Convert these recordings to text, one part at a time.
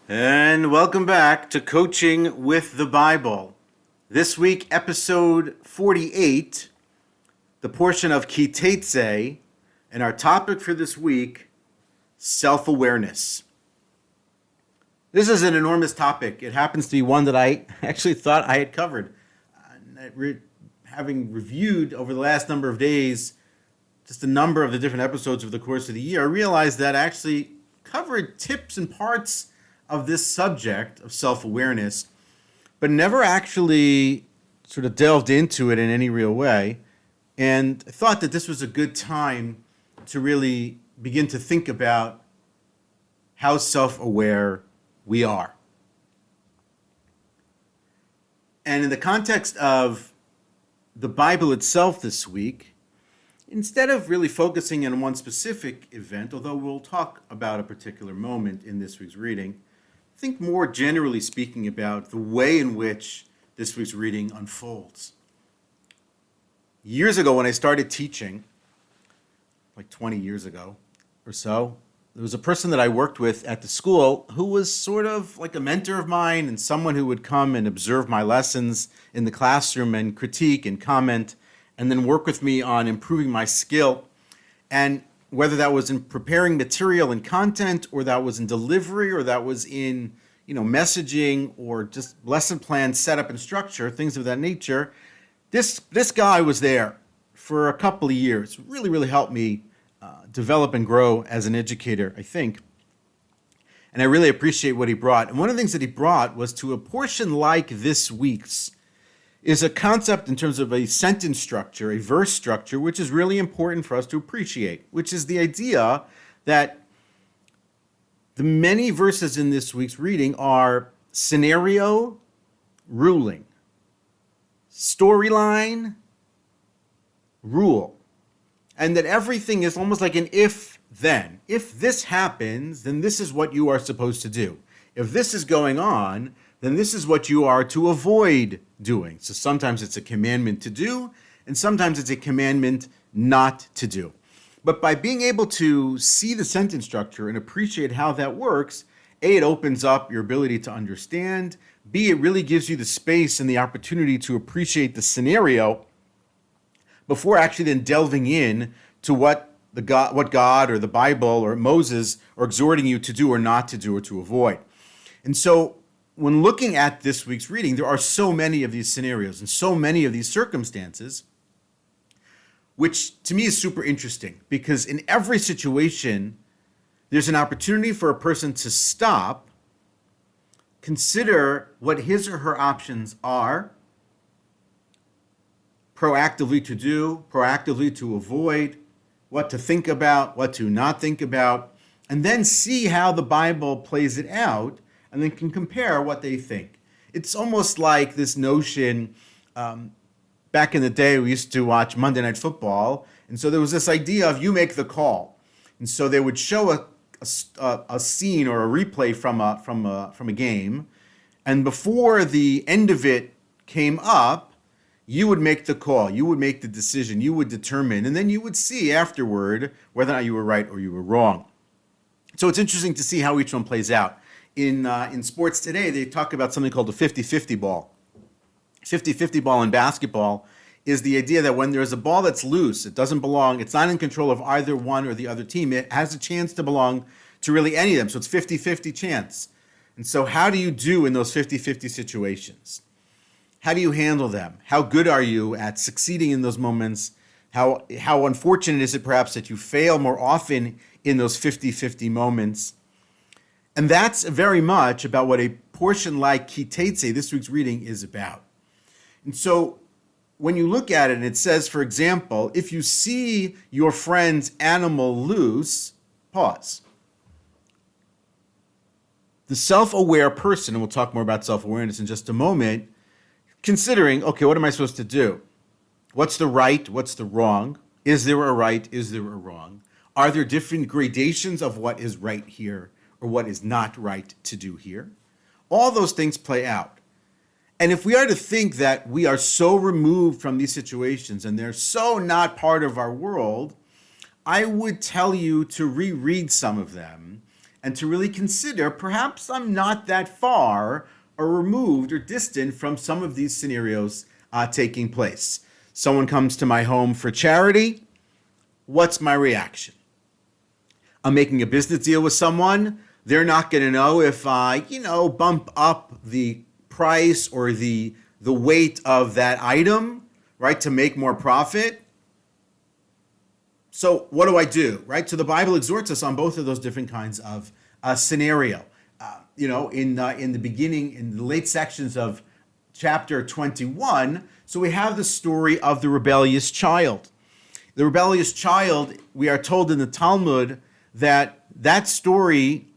And welcome back to Coaching with the Bible. This week, episode 48, the portion of Teitzei, and our topic for this week, self-awareness. This is an enormous topic. It happens to be one that I actually thought I had covered. Having reviewed over the last number of days just a number of the different episodes over the course of the year, I realized that I actually covered tips and parts of this subject of self-awareness, but never actually sort of delved into it in any real way. And I thought that this was a good time to really begin to think about how self-aware we are. And in the context of the Bible itself this week, instead of really focusing on one specific event, although we'll talk about a particular moment in this week's reading, think more generally speaking about the way in which this week's reading unfolds. Years ago when I started teaching, like 20 years ago or so, there was a person that I worked with at the school who was sort of like a mentor of mine and someone who would come and observe my lessons in the classroom and critique and comment and then work with me on improving my skill. And whether that was in preparing material and content, or that was in delivery, or that was in messaging, or just lesson plan setup and structure, things of that nature, this guy was there for a couple of years. Really, really helped me develop and grow as an educator, I think. And I really appreciate what he brought. And one of the things that he brought was to a portion like this week's is a concept in terms of a sentence structure, a verse structure, which is really important for us to appreciate, which is the idea that the many verses in this week's reading are scenario, ruling, storyline, rule, and that everything is almost like an if-then. If this happens, then this is what you are supposed to do. If this is going on, then this is what you are to avoid doing. So sometimes it's a commandment to do, and sometimes it's a commandment not to do. But by being able to see the sentence structure and appreciate how that works, A, it opens up your ability to understand. B, it really gives you the space and the opportunity to appreciate the scenario before actually then delving in to what God or the Bible or Moses are exhorting you to do or not to do or to avoid. And so when looking at this week's reading, there are so many of these scenarios and so many of these circumstances, which to me is super interesting because in every situation, there's an opportunity for a person to stop, consider what his or her options are, proactively to do, proactively to avoid, what to think about, what to not think about, and then see how the Bible plays it out, and then can compare what they think. It's almost like this notion, back in the day, we used to watch Monday Night Football, and so there was this idea of you make the call. And so they would show a scene or a replay from a game, and before the end of it came up, you would make the call, you would make the decision, you would determine, and then you would see afterward whether or not you were right or you were wrong. So it's interesting to see how each one plays out. In sports today, they talk about something called a 50-50 ball. 50-50 ball in basketball is the idea that when there's a ball that's loose, it doesn't belong, it's not in control of either one or the other team, it has a chance to belong to really any of them. So it's 50-50 chance. And so how do you do in those 50-50 situations? How do you handle them? How good are you at succeeding in those moments? How unfortunate is it perhaps that you fail more often in those 50-50 moments? And that's very much about what a portion like Teitzei, this week's reading, is about. And so when you look at it, and it says, for example, if you see your friend's animal loose, pause. The self-aware person, and we'll talk more about self-awareness in just a moment, considering, okay, what am I supposed to do? What's the right? What's the wrong? Is there a right? Is there a wrong? Are there different gradations of what is right here or what is not right to do here? All those things play out. And if we are to think that we are so removed from these situations and they're so not part of our world, I would tell you to reread some of them and to really consider perhaps I'm not that far or removed or distant from some of these scenarios taking place. Someone comes to my home for charity. What's my reaction? I'm making a business deal with someone. They're not going to know if I, bump up the price or the weight of that item, right, to make more profit. So what do I do, right? So the Bible exhorts us on both of those different kinds of scenario. In the beginning, in the late sections of chapter 21, so we have the story of the rebellious child. The rebellious child, we are told in the Talmud that story,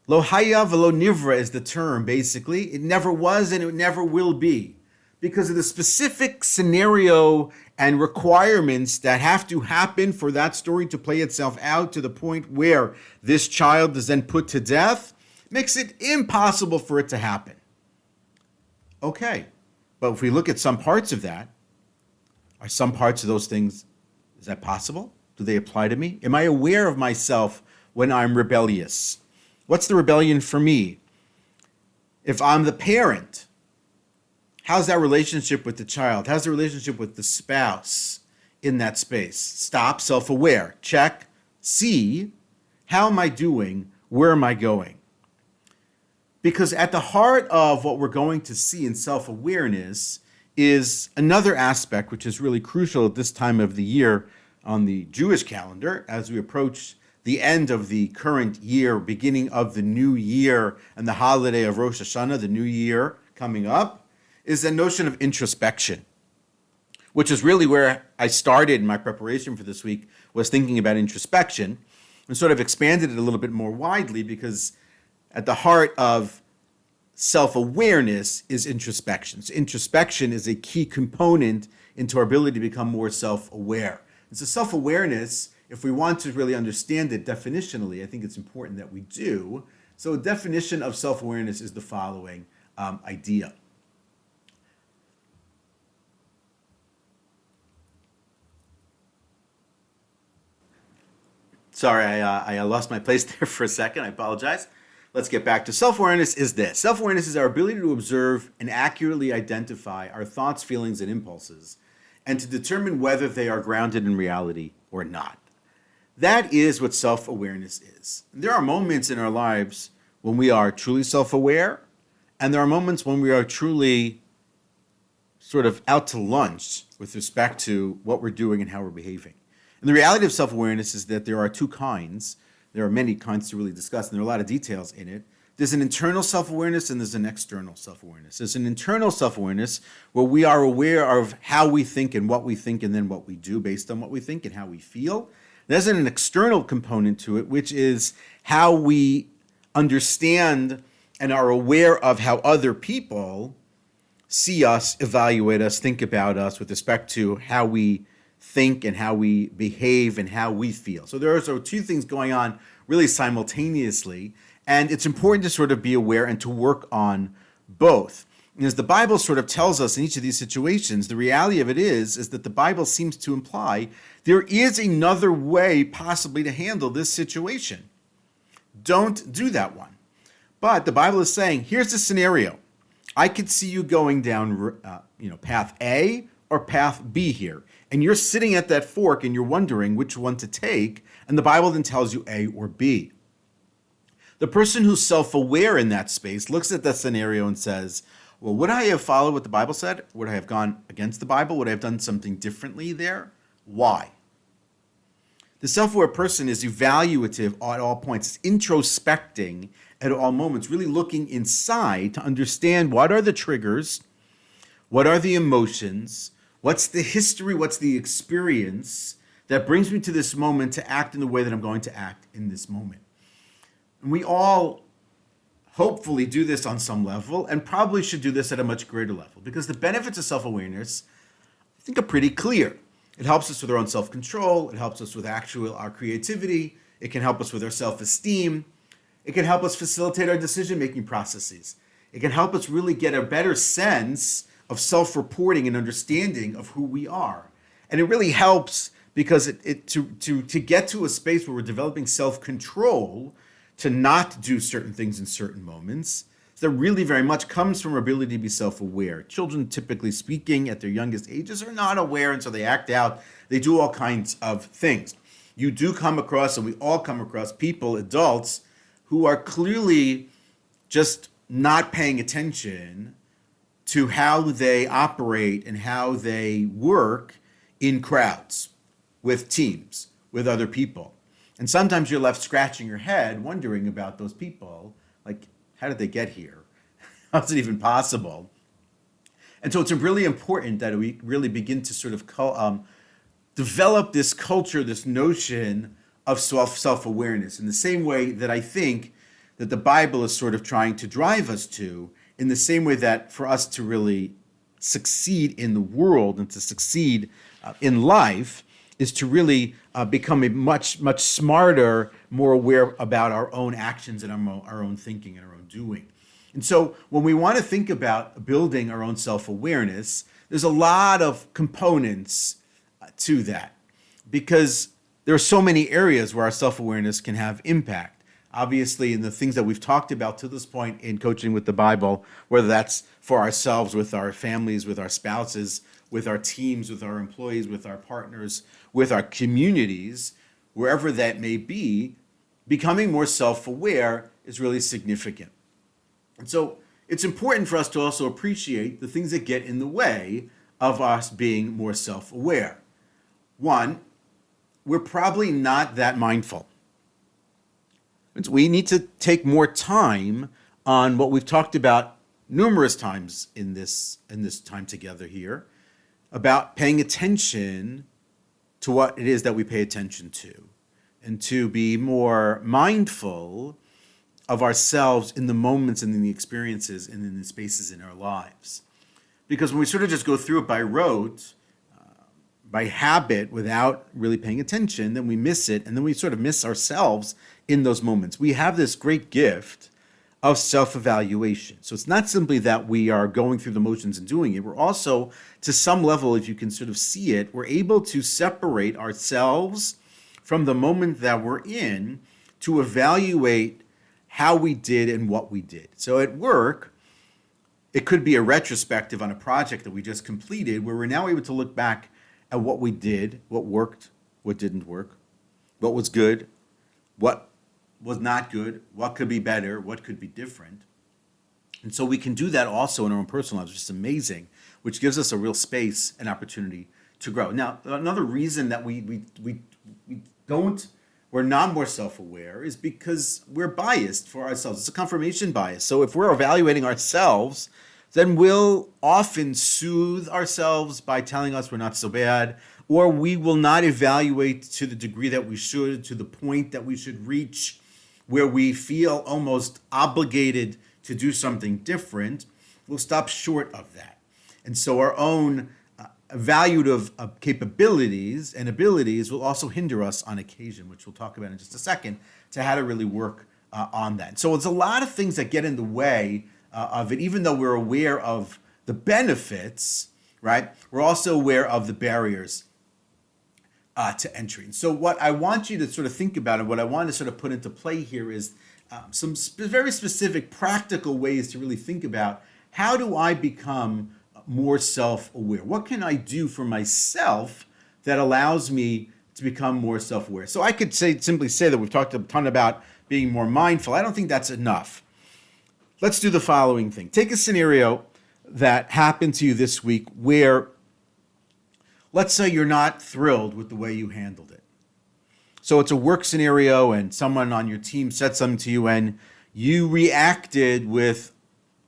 lo haya velo nivra is the term, basically. It never was and it never will be, because of the specific scenario and requirements that have to happen for that story to play itself out to the point where this child is then put to death, makes it impossible for it to happen. Okay, but if we look at some parts of that, are some parts of those things, is that possible? Do they apply to me? Am I aware of myself when I'm rebellious? What's the rebellion for me? If I'm the parent, how's that relationship with the child? How's the relationship with the spouse in that space? Stop, self-aware, check, see, how am I doing? Where am I going? Because at the heart of what we're going to see in self-awareness is another aspect which is really crucial at this time of the year on the Jewish calendar as we approach the end of the current year, beginning of the new year and the holiday of Rosh Hashanah, the new year coming up, is the notion of introspection, which is really where I started in my preparation for this week, was thinking about introspection and sort of expanded it a little bit more widely, because at the heart of self-awareness is introspection. So introspection is a key component into our ability to become more self-aware. And so self-awareness, if we want to really understand it definitionally, I think it's important that we do. So a definition of self-awareness is the following idea. Sorry, I lost my place there for a second. I apologize. Let's get back to self-awareness is this. Self-awareness is our ability to observe and accurately identify our thoughts, feelings, and impulses, and to determine whether they are grounded in reality or not. That is what self-awareness is. There are moments in our lives when we are truly self-aware, and there are moments when we are truly sort of out to lunch with respect to what we're doing and how we're behaving. And the reality of self-awareness is that there are two kinds. There are many kinds to really discuss, and there are a lot of details in it. There's an internal self-awareness and there's an external self-awareness. There's an internal self-awareness where we are aware of how we think and what we think and then what we do based on what we think and how we feel. There's an external component to it, which is how we understand and are aware of how other people see us, evaluate us, think about us with respect to how we think and how we behave and how we feel. So there are sort of two things going on really simultaneously, and it's important to sort of be aware and to work on both. And as the Bible sort of tells us in each of these situations, the reality of it is that the Bible seems to imply there is another way possibly to handle this situation. Don't do that one. But the Bible is saying, here's the scenario. I could see you going down path A or path B here. And you're sitting at that fork and you're wondering which one to take, and the Bible then tells you A or B. The person who's self-aware in that space looks at that scenario and says, well, would I have followed what the Bible said? Would I have gone against the Bible? Would I have done something differently there? Why? The self-aware person is evaluative at all points. It's introspecting at all moments, really looking inside to understand what are the triggers, what are the emotions, what's the history, what's the experience that brings me to this moment to act in the way that I'm going to act in this moment. And we all hopefully do this on some level and probably should do this at a much greater level, because the benefits of self-awareness, I think, are pretty clear. It helps us with our own self-control. It helps us with our creativity. It can help us with our self-esteem. It can help us facilitate our decision-making processes. It can help us really get a better sense of self-reporting and understanding of who we are. And it really helps because to get to a space where we're developing self-control, to not do certain things in certain moments. So that really very much comes from our ability to be self-aware. Children, typically speaking, at their youngest ages are not aware, and so they act out. They do all kinds of things. You do come across, and we all come across people, adults, who are clearly just not paying attention to how they operate and how they work in crowds, with teams, with other people. And sometimes you're left scratching your head, wondering about those people, like, how did they get here? How is it even possible? And so it's really important that we really begin to sort of develop this culture, this notion of self-awareness in the same way that I think that the Bible is sort of trying to drive us to, in the same way that for us to really succeed in the world and to succeed in life is to really become a much smarter, more aware about our own actions and our own thinking and our own doing. And so when we want to think about building our own self-awareness, there's a lot of components to that, because there are so many areas where our self-awareness can have impact. Obviously, in the things that we've talked about to this point in Coaching with the Bible, whether that's for ourselves, with our families, with our spouses, with our teams, with our employees, with our partners, with our communities, wherever that may be, becoming more self-aware is really significant. And so it's important for us to also appreciate the things that get in the way of us being more self-aware. One, we're probably not that mindful. We need to take more time on what we've talked about numerous times in this time together here, about paying attention to what it is that we pay attention to, and to be more mindful of ourselves in the moments and in the experiences and in the spaces in our lives. Because when we sort of just go through it by rote, by habit, without really paying attention, then we miss it, and then we sort of miss ourselves in those moments. We have this great gift of self-evaluation. So it's not simply that we are going through the motions and doing it. We're also, to some level, if you can sort of see it, we're able to separate ourselves from the moment that we're in to evaluate how we did and what we did. So at work, it could be a retrospective on a project that we just completed, where we're now able to look back at what we did, what worked, what didn't work, what was good, what was not good, what could be better, what could be different. And so we can do that also in our own personal lives, which is amazing, which gives us a real space and opportunity to grow. Now, another reason that we're not more self-aware is because we're biased for ourselves. It's a confirmation bias. So if we're evaluating ourselves, then we'll often soothe ourselves by telling us we're not so bad, or we will not evaluate to the degree that we should, to the point that we should reach, where we feel almost obligated to do something different. We'll stop short of that. And so our own evaluative capabilities and abilities will also hinder us on occasion, which we'll talk about in just a second, to how to really work on that. So it's a lot of things that get in the way of it, even though we're aware of the benefits, right? We're also aware of the barriers to entry. And so what I want you to sort of think about, and what I want to sort of put into play here, is some very specific practical ways to really think about, how do I become more self-aware? What can I do for myself that allows me to become more self-aware? So I could simply say that we've talked a ton about being more mindful. I don't think that's enough. Let's do the following thing. Take a scenario that happened to you this week where, let's say, you're not thrilled with the way you handled it. So it's a work scenario and someone on your team said something to you and you reacted with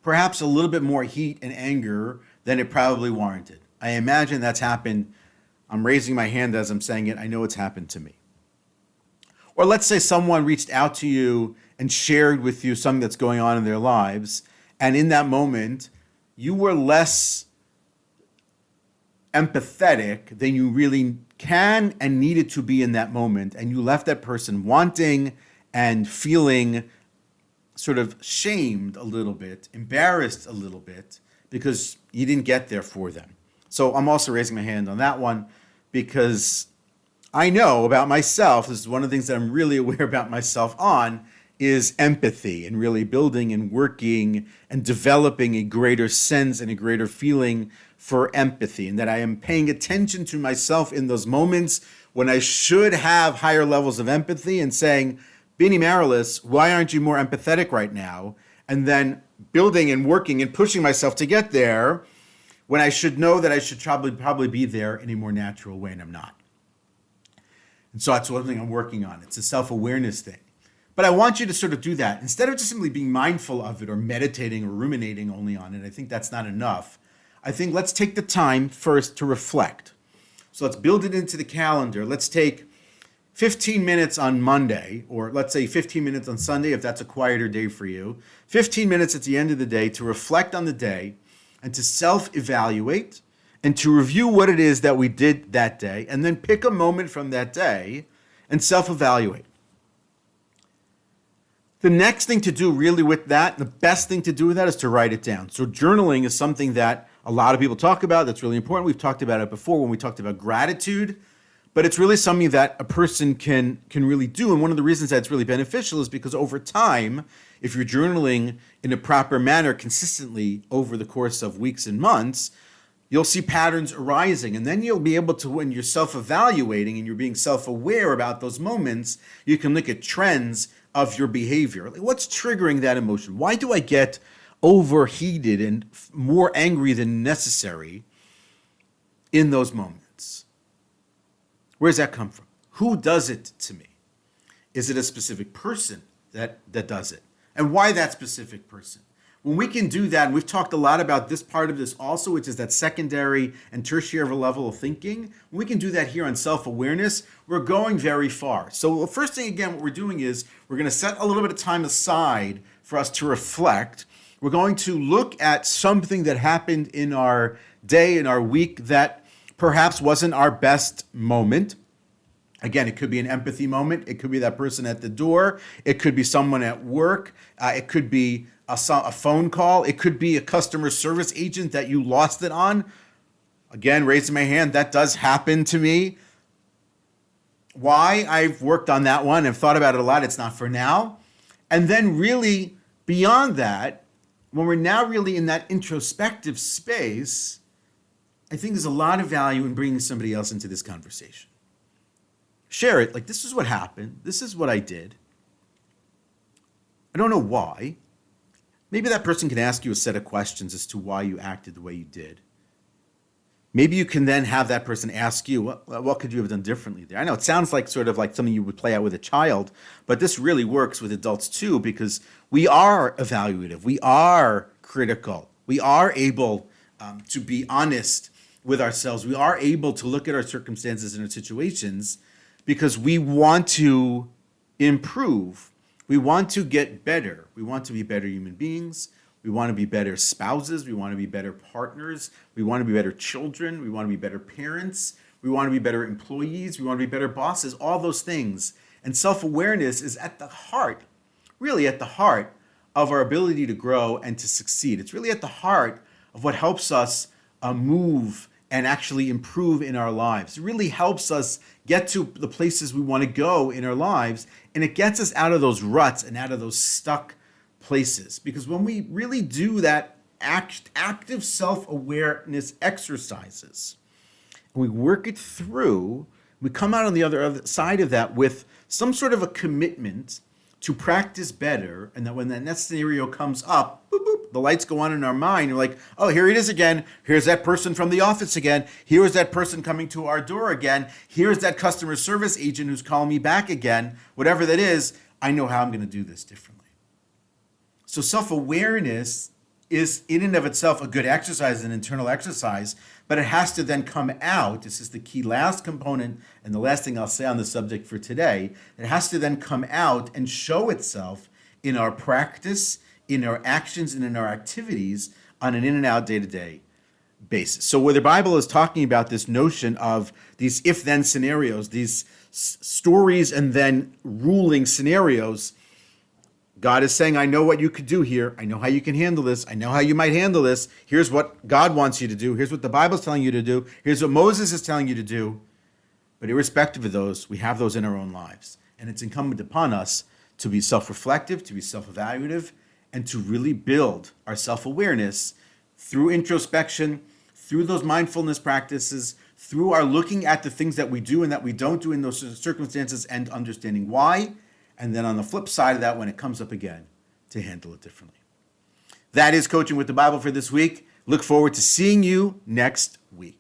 perhaps a little bit more heat and anger than it probably warranted. I imagine that's happened. I'm raising my hand as I'm saying it. I know it's happened to me. Or let's say someone reached out to you and shared with you something that's going on in their lives, and in that moment, you were less empathetic than you really can and needed to be in that moment, and you left that person wanting and feeling sort of shamed a little bit, embarrassed a little bit, because you didn't get there for them. So I'm also raising my hand on that one, because I know about myself, this is one of the things that I'm really aware about myself on, is empathy, and really building and working and developing a greater sense and a greater feeling for empathy, and that I am paying attention to myself in those moments when I should have higher levels of empathy and saying, Bini Marilis, why aren't you more empathetic right now? And then building and working and pushing myself to get there when I should know that I should probably be there in a more natural way, and I'm not. And so that's one thing I'm working on. It's a self-awareness thing. But I want you to sort of do that. Instead of just simply being mindful of it or meditating or ruminating only on it, I think that's not enough. I think let's take the time first to reflect. So let's build it into the calendar. Let's take 15 minutes on Monday, or let's say 15 minutes on Sunday if that's a quieter day for you. 15 minutes at the end of the day to reflect on the day and to self-evaluate and to review what it is that we did that day, and then pick a moment from that day and self-evaluate. The next thing to do really with that, the best thing to do with that, is to write it down. So journaling is something that a lot of people talk about. That's really important. We've talked about it before when we talked about gratitude, but it's really something that a person can really do. And one of the reasons that it's really beneficial is because over time, if you're journaling in a proper manner consistently over the course of weeks and months, you'll see patterns arising. And then you'll be able to, when you're self-evaluating and you're being self-aware about those moments, you can look at trends of your behavior. Like, what's triggering that emotion? Why do I get overheated and more angry than necessary in those moments? Where does that come from? Who does it to me? Is it a specific person that does it? And why that specific person? When we can do that, and we've talked a lot about this part of this also, which is that secondary and tertiary level of thinking, when we can do that here on self-awareness, we're going very far. So the first thing, again, what we're doing is we're going to set a little bit of time aside for us to reflect. We're going to look at something that happened in our day, in our week, that perhaps wasn't our best moment. Again, it could be an empathy moment. It could be that person at the door. It could be someone at work. It could be a phone call. It could be a customer service agent that you lost it on. Again, raising my hand, that does happen to me. Why? I've worked on that one. I've thought about it a lot. It's not for now. And then really beyond that, when we're now really in that introspective space, I think there's a lot of value in bringing somebody else into this conversation. Share it. Like, this is what happened. This is what I did. I don't know why. Maybe that person can ask you a set of questions as to why you acted the way you did. Maybe you can then have that person ask you, what could you have done differently there? I know it sounds like sort of like something you would play out with a child, but this really works with adults too, because we are evaluative, we are critical, we are able to be honest with ourselves, we are able to look at our circumstances and our situations because we want to improve. We want to get better. We want to be better human beings. We want to be better spouses. We want to be better partners. We want to be better children. We want to be better parents. We want to be better employees. We want to be better bosses, all those things. And self-awareness is at the heart, really at the heart of our ability to grow and to succeed. It's really at the heart of what helps us move and actually improve in our lives. It really helps us get to the places we want to go in our lives, and it gets us out of those ruts and out of those stuck places. Because when we really do that active self-awareness exercises, and we work it through, we come out on the other side of that with some sort of a commitment to practice better, and that when that next scenario comes up, boop, boop, the lights go on in our mind. You're like, oh, here it is again. Here's that person from the office again. Here's that person coming to our door again. Here's that customer service agent who's calling me back again. Whatever that is, I know how I'm going to do this differently. So self-awareness is in and of itself a good exercise, an internal exercise, but it has to then come out. This is the key last component and the last thing I'll say on the subject for today. It has to then come out and show itself in our practice, in our actions, and in our activities on an in and out day-to-day basis. So where the Bible is talking about this notion of these if-then scenarios, these stories and then ruling scenarios, God is saying, I know what you could do here. I know how you can handle this. I know how you might handle this. Here's what God wants you to do. Here's what the Bible's telling you to do. Here's what Moses is telling you to do. But irrespective of those, we have those in our own lives. And it's incumbent upon us to be self-reflective, to be self-evaluative, and to really build our self-awareness through introspection, through those mindfulness practices, through our looking at the things that we do and that we don't do in those circumstances and understanding why. And then on the flip side of that, when it comes up again, to handle it differently. That is Coaching with the Bible for this week. Look forward to seeing you next week.